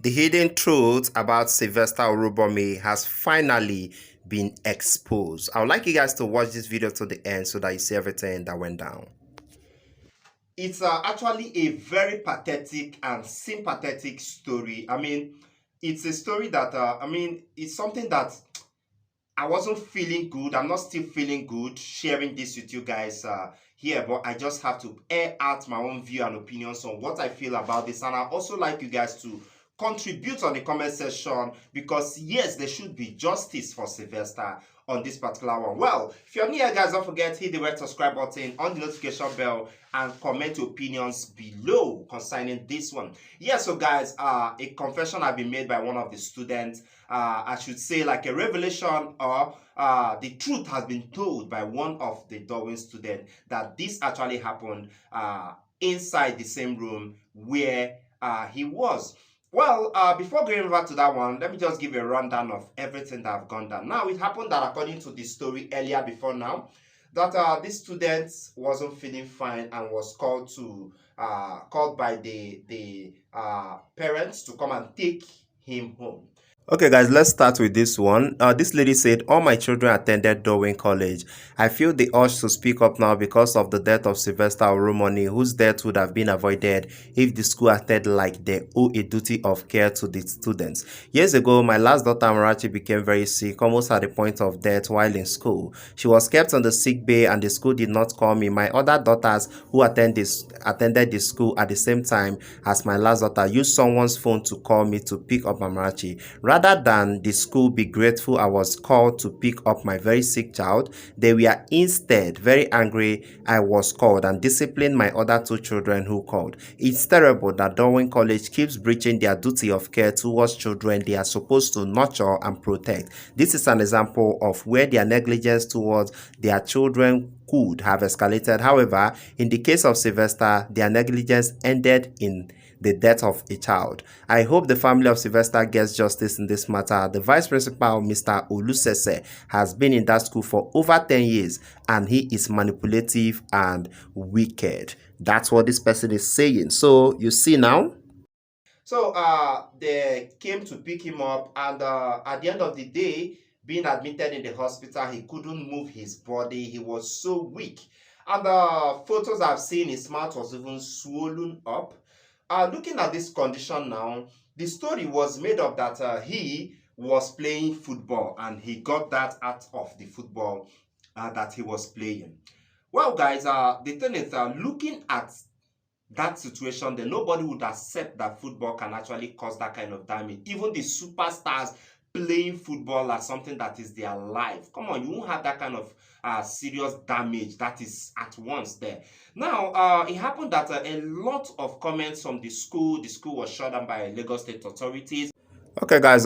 The hidden truth about Sylvester Oromoni has finally been exposed. I would like you guys to watch this video to the end so that you see everything that went down. It's actually a very pathetic and sympathetic story. I mean, it's a story that, it's something that I wasn't feeling good. I'm not still feeling good sharing this with you guys here, but I just have to air out my own view and opinions on what I feel about this. And I also like you guys to contribute on the comment section because yes, there should be justice for Sylvester on this particular one. Well, if you're new here, guys, don't forget hit the red subscribe button, on the notification bell, and comment your opinions below concerning this one. Yeah, so guys, a confession has been made by one of the students. I should say like a revelation or the truth has been told by one of the Dowen students that this actually happened inside the same room where he was. Well, before going over to that one, let me just give a rundown of everything that I've gone down. Now, it happened that according to the story earlier before now, that this student wasn't feeling fine and was called by the parents to come and take him home. Okay, guys, let's start with this one. This lady said, all my children attended Dowen College. I feel the urge to speak up now because of the death of Sylvester Oromoni, whose death would have been avoided if the school acted like they owe a duty of care to the students. Years ago, my last daughter, Amarachi, became very sick, almost at the point of death while in school. She was kept on the sick bay and the school did not call me. My other daughters who attended the school at the same time as my last daughter used someone's phone to call me to pick up Amarachi. Rather than the school be grateful I was called to pick up my very sick child, they were instead very angry I was called and disciplined my other two children who called. It's terrible that Dowen College keeps breaching their duty of care towards children they are supposed to nurture and protect. This is an example of where their negligence towards their children could have escalated. However, in the case of Sylvester, their negligence ended in the death of a child. I hope the family of Sylvester gets justice in this matter. The vice principal, Mr. Olusese, has been in that school for over 10 years and he is manipulative and wicked. That's what this person is saying. So you see now. So they came to pick him up and at the end of the day, being admitted in the hospital, he couldn't move his body. He was so weak. And the photos I've seen, his mouth was even swollen up. Looking at this condition now, the story was made up that he was playing football and he got that out of the football that he was playing. Well, guys, the thing is, looking at that situation, then nobody would accept that football can actually cause that kind of damage. Even the superstars playing football as something that is their life. Come on, you won't have that kind of serious damage that is at once there. Now, it happened that a lot of comments from the school was shut down by Lagos State authorities. Okay, guys,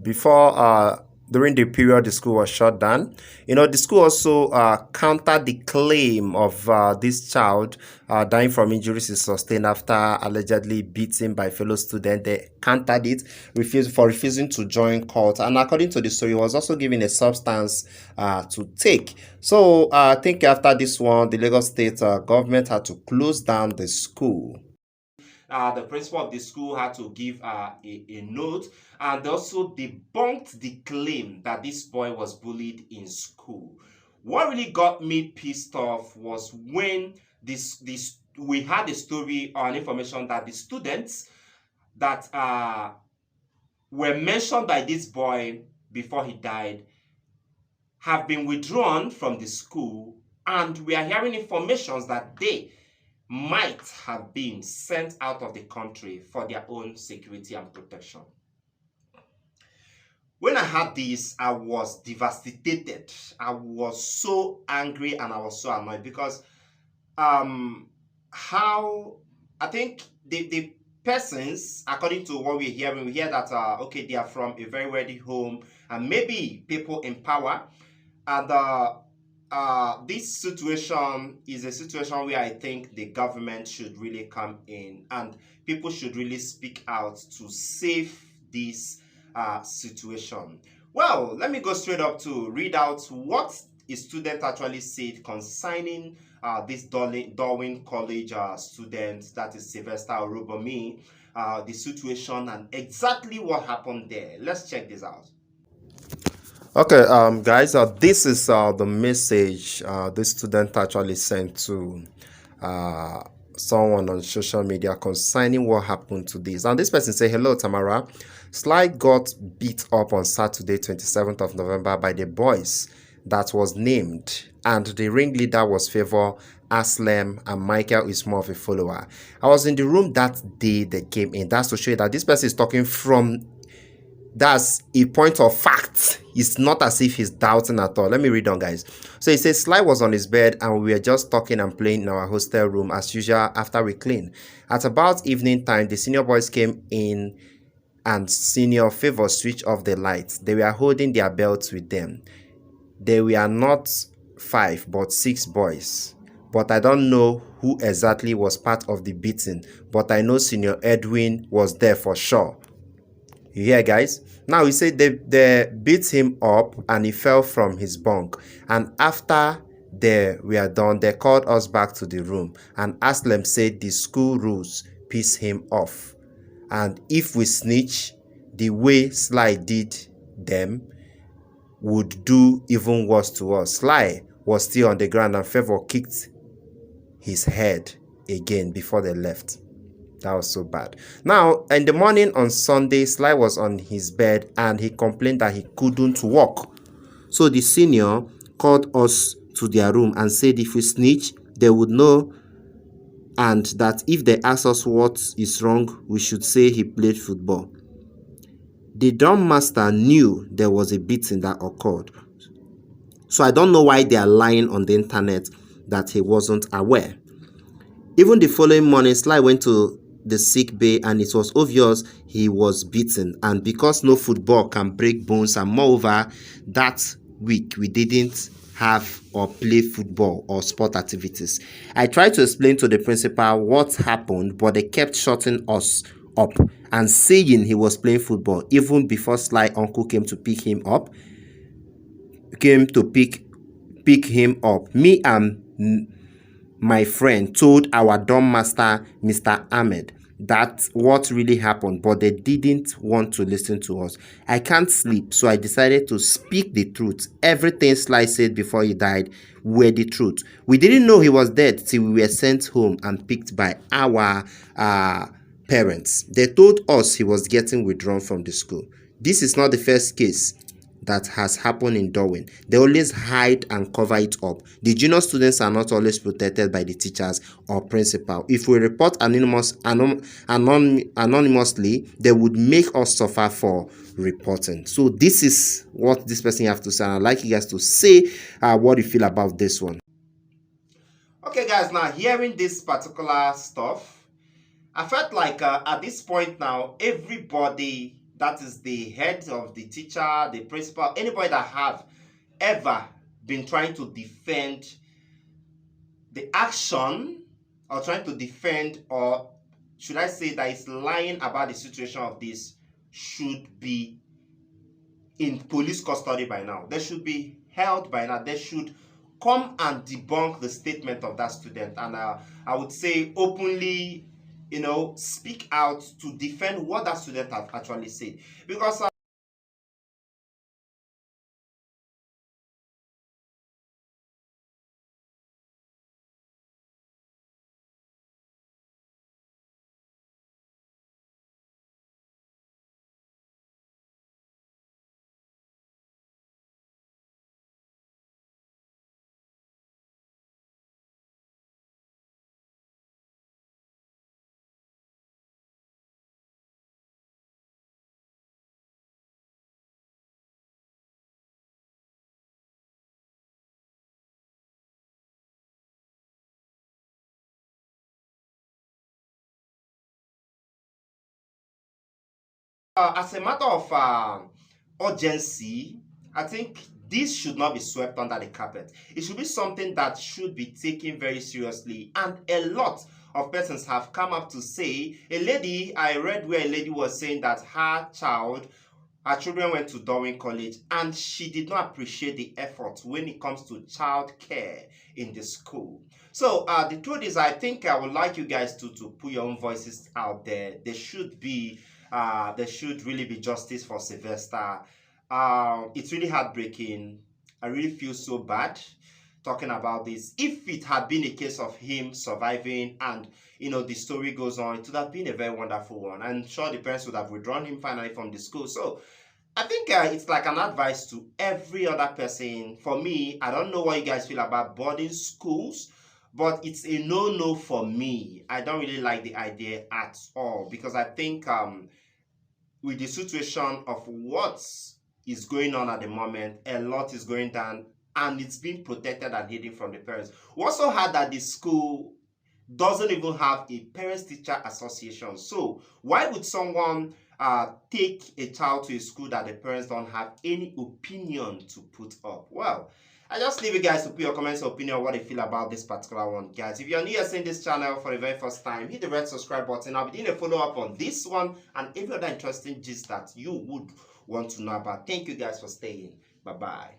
before during the period the school was shut down, the school also countered the claim of this child dying from injuries he sustained after allegedly beaten by fellow students. They countered it, refusing to join court, and according to the story, he was also given a substance to take. So I think after this one, the Lagos State government had to close down the school. The principal of the school had to give a note and also debunked the claim that this boy was bullied in school. What really got me pissed off was when we had a story or an information that the students that were mentioned by this boy before he died have been withdrawn from the school, and we are hearing information that they might have been sent out of the country for their own security and protection. When I had this, I was devastated. I was so angry and I was so annoyed because how I think the persons, according to what we're hearing, we hear that okay, they are from a very wealthy home and maybe people in power, and this situation is a situation where I think the government should really come in and people should really speak out to save this situation. Well, let me go straight up to read out what a student actually said concerning this Dowen College student, that is Sylvester Oromoni. the situation and exactly what happened there. Let's check this out. Okay, guys, this is the message this student actually sent to uh, someone on social media concerning what happened to this. And this person say, "Hello, Tamara. Sly got beat up on Saturday, 27th of November by the boys that was named, and the ringleader was Favor Aslem, and Michael is more of a follower. I was in the room that day they came in." That's to show you that this person is talking from, that's a point of fact. It's not as if he's doubting at all. Let me read on, guys. So he says, Sly was on his bed and we were just talking and playing in our hostel room as usual after we cleaned. At about evening time, the senior boys came in and senior Favor switched off the lights. They were holding their belts with them. They were not 5 but 6 boys. But I don't know who exactly was part of the beating. But I know Senior Edwin was there for sure. You hear, guys? Now he said they beat him up and he fell from his bunk. And after they were done, they called us back to the room. And Aslem said the school rules piss him off. And if we snitch the way Sly did them, would do even worse to us. Sly was still on the ground and Favor kicked his head again before they left. That was so bad. Now, in the morning on Sunday, Sly was on his bed and he complained that he couldn't walk. So the senior called us to their room and said if we snitch, they would know, and that if they ask us what is wrong, we should say he played football. The drum master knew there was a beating that occurred. So I don't know why they are lying on the internet that he wasn't aware. Even the following morning, Sly went to the sick bay and it was obvious he was beaten, and because no football can break bones, and moreover that week we didn't have or play football or sport activities. I tried to explain to the principal what happened, but they kept shutting us up and saying he was playing football even before Sly uncle came to pick him up. Me and my friend told our dorm master, Mr. Ahmed, that what really happened, but they didn't want to listen to us. I can't sleep, so I decided to speak the truth. Everything Sly said before he died were the truth. We didn't know he was dead till we were sent home and picked by our parents. They told us he was getting withdrawn from the school. This is not the first case that has happened in Dowen. They always hide and cover it up. The junior students are not always protected by the teachers or principal. If we report anonymously, they would make us suffer for reporting. So this is what this person have to say. And I'd like you guys to say what you feel about this one. Okay, guys, now hearing this particular stuff, I felt like at this point now, everybody that is the head of the teacher, the principal, anybody that have ever been trying to defend the action or trying to defend, or should I say that is lying about the situation of this, should be in police custody by now. They should be held by now. They should come and debunk the statement of that student. And I would say openly, speak out to defend what that student have actually said. Because as a matter of urgency, I think this should not be swept under the carpet. It should be something that should be taken very seriously. And a lot of persons have come up to say, I read where a lady was saying that her children went to Dowen College and she did not appreciate the effort when it comes to child care in the school. So the truth is, I think I would like you guys to put your own voices out there. There should really be justice for Sylvester. It's really heartbreaking. I really feel so bad talking about this. If it had been a case of him surviving and the story goes on, it would have been a very wonderful one. I'm sure the parents would have withdrawn him finally from the school. So I think it's like an advice to every other person. For me, I don't know what you guys feel about boarding schools, but it's a no-no for me. I don't really like the idea at all because I think with the situation of what is going on at the moment, a lot is going down and it's being protected and hidden from the parents. We also heard that the school doesn't even have a parents-teacher association. So why would someone take a child to a school that the parents don't have any opinion to put up? Well, I just leave you guys to put your comments or opinion on what you feel about this particular one. Guys, if you're new here seeing this channel for the very first time, hit the red subscribe button. I'll be doing a follow-up on this one and every other interesting gist that you would want to know about. Thank you guys for staying. Bye-bye.